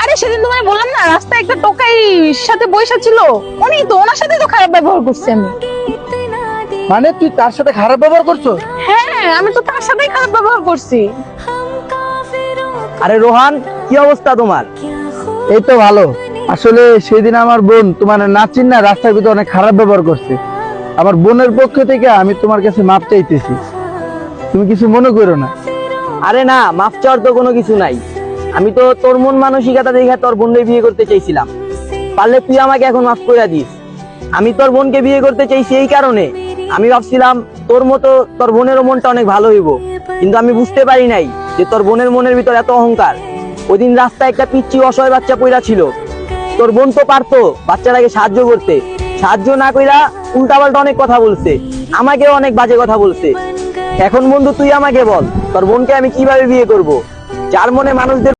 আরে সেদিন তোমার বললাম না, রাস্তায় একটা টোকাই সাথে বৈশা ছিল, উনি তো, ওনার সাথে তো খারাপ ব্যবহার করছি আমি। মানে তুই তার সাথে খারাপ ব্যবহার করছো? হ্যাঁ, আমি তো তার সাথেই খারাপ ব্যবহার করছি। আরে রোহান, কি অবস্থা তোমার? এই তো ভালো। আসলে সেদিন আমার বোন তোমার নাচিন না রাস্তার ভিতরে অনেক খারাপ ব্যবহার করছে। আমার বোনের পক্ষ থেকে আমি তোমার কাছে মাপ চাইতেছি, তুমি কিছু মনে করো না। আরে না, মাফ চাওয়ার তো কোনো কিছু নাই। আমি তো তোর মন মানসিকতা দেখে তোর বোনকে বিয়ে করতে চাইছিলাম। পারলে তুই আমাকে এখন মাফ করে দিস। আমি তোর বোনকে বিয়ে করতে চাইছি এই কারণে, আমি ভাবছিলাম তোর মতো তোর বোনেরও মনটা অনেক ভালো হইব, কিন্তু আমি বুঝতে পারি নাই যে তোর বোনের মনের ভিতর এত অহংকার। ওইদিন রাস্তায় একটা পিচ্চি অসহায় বাচ্চা পইরা ছিল, তোর বোন তো পারতো বাচ্চাটাকে সাহায্য করতে, সাহায্য না কইরা উল্টাপাল্টা অনেক কথা বলছে, আমাকেও অনেক বাজে কথা বলছে। এখন বন্ধু তুই আমাকে বল, তোর বোনকে আমি কিভাবে বিয়ে করব? যার মনে মানুষদের